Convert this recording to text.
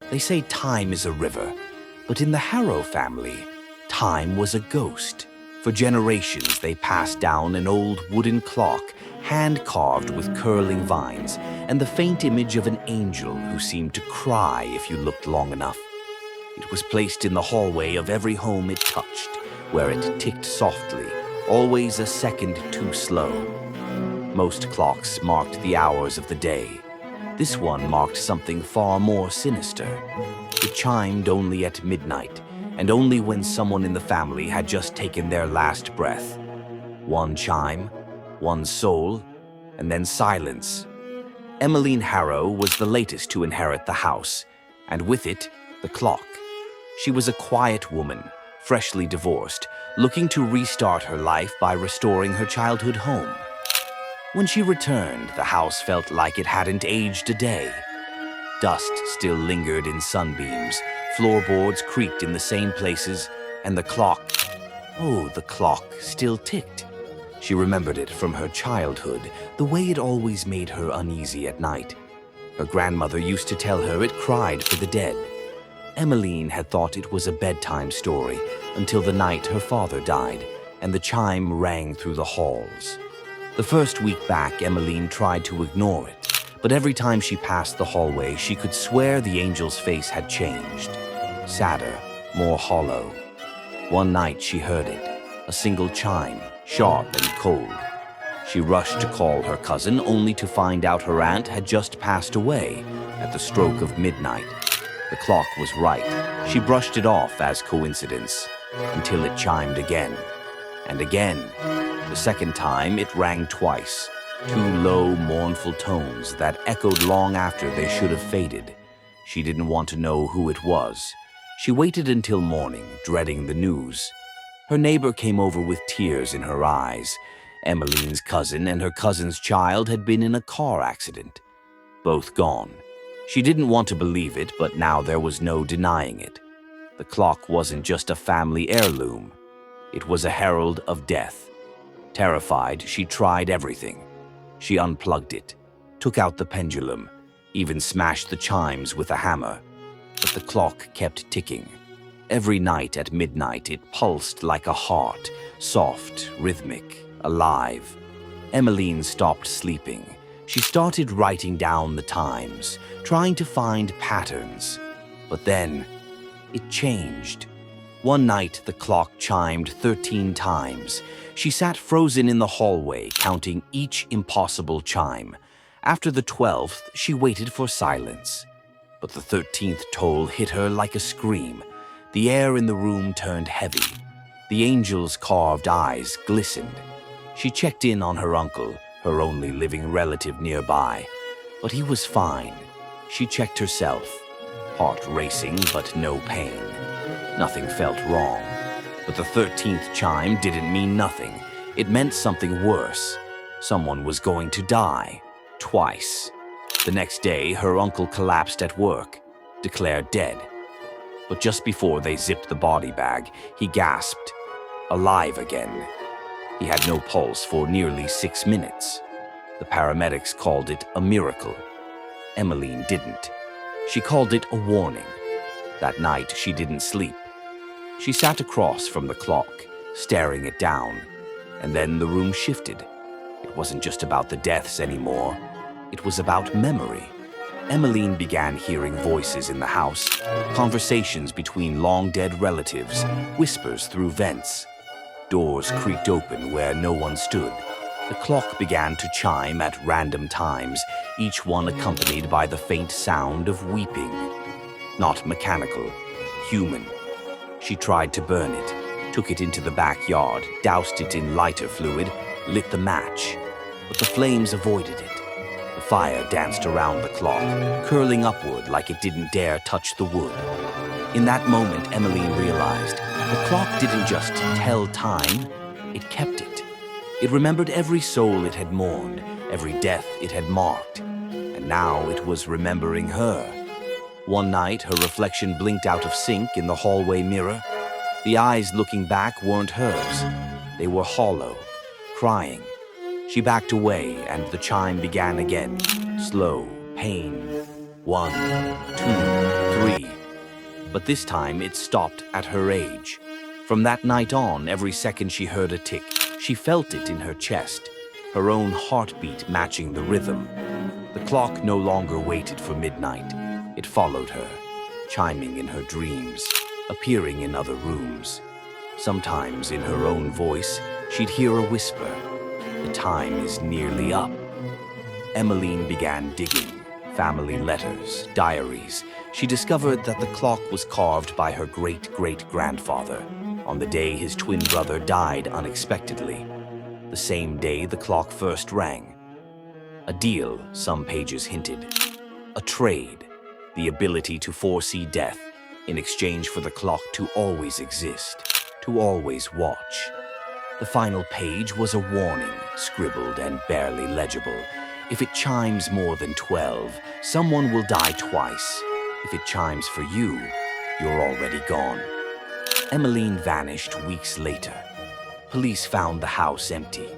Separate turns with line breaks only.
They say time is a river, but in the Harrow family, time was a ghost. For generations, they passed down an old wooden clock, hand-carved with curling vines, and the faint image of an angel who seemed to cry if you looked long enough. It was placed in the hallway of every home it touched, where it ticked softly, always a second too slow. Most clocks marked the hours of the day. This one marked something far more sinister. It chimed only at midnight, and only when someone in the family had just taken their last breath. One chime, one soul, and then silence. Emmeline Harrow was the latest to inherit the house, and with it, the clock. She was a quiet woman, freshly divorced, looking to restart her life by restoring her childhood home. When she returned, the house felt like it hadn't aged a day. Dust still lingered in sunbeams, floorboards creaked in the same places, and the clock still ticked. She remembered it from her childhood, the way it always made her uneasy at night. Her grandmother used to tell her it cried for the dead. Emmeline had thought it was a bedtime story until the night her father died, and the chime rang through the halls. The first week back, Emmeline tried to ignore it, but every time she passed the hallway, she could swear the angel's face had changed. Sadder, more hollow. One night she heard it, a single chime, sharp and cold. She rushed to call her cousin, only to find out her aunt had just passed away at the stroke of midnight. The clock was right. She brushed it off as coincidence, until it chimed again. And again. The second time, it rang twice, two low, mournful tones that echoed long after they should have faded. She didn't want to know who it was. She waited until morning, dreading the news. Her neighbor came over with tears in her eyes. Emmeline's cousin and her cousin's child had been in a car accident. Both gone. She didn't want to believe it, but now there was no denying it. The clock wasn't just a family heirloom. It was a herald of death. Terrified, she tried everything. She unplugged it, took out the pendulum, even smashed the chimes with a hammer. But the clock kept ticking. Every night at midnight, it pulsed like a heart, soft, rhythmic, alive. Emmeline stopped sleeping. She started writing down the times, trying to find patterns. But then, it changed. One night, the clock chimed 13 times. She sat frozen in the hallway, counting each impossible chime. After the 12th, she waited for silence. But the 13th toll hit her like a scream. The air in the room turned heavy. The angel's carved eyes glistened. She checked in on her uncle, her only living relative nearby. But he was fine. She checked herself. Heart racing, but no pain. Nothing felt wrong. But the 13th chime didn't mean nothing. It meant something worse. Someone was going to die. Twice. The next day, her uncle collapsed at work, declared dead. But just before they zipped the body bag, he gasped, alive again. He had no pulse for nearly 6 minutes. The paramedics called it a miracle. Emmeline didn't. She called it a warning. That night, she didn't sleep. She sat across from the clock, staring it down, and then the room shifted. It wasn't just about the deaths anymore. It was about memory. Emmeline began hearing voices in the house, conversations between long-dead relatives, whispers through vents. Doors creaked open where no one stood. The clock began to chime at random times, each one accompanied by the faint sound of weeping. Not mechanical, human. She tried to burn it, took it into the backyard, doused it in lighter fluid, lit the match. But the flames avoided it. The fire danced around the clock, curling upward like it didn't dare touch the wood. In that moment, Emmeline realized the clock didn't just tell time, it kept it. It remembered every soul it had mourned, every death it had marked. And now it was remembering her. One night, her reflection blinked out of sync in the hallway mirror. The eyes looking back weren't hers. They were hollow, crying. She backed away, and the chime began again. Slow, pain. 1, 2, 3. But this time it stopped at her age. From that night on, every second she heard a tick. She felt it in her chest, her own heartbeat matching the rhythm. The clock no longer waited for midnight. It followed her, chiming in her dreams, appearing in other rooms. Sometimes in her own voice, she'd hear a whisper, "The time is nearly up." Emmeline began digging. Family letters, diaries. She discovered that the clock was carved by her great-great-grandfather on the day his twin brother died unexpectedly. The same day the clock first rang. A deal, some pages hinted. A trade, the ability to foresee death in exchange for the clock to always exist, to always watch. The final page was a warning, scribbled and barely legible. If it chimes more than 12, someone will die twice. If it chimes for you, you're already gone. Emmeline vanished weeks later. Police found the house empty.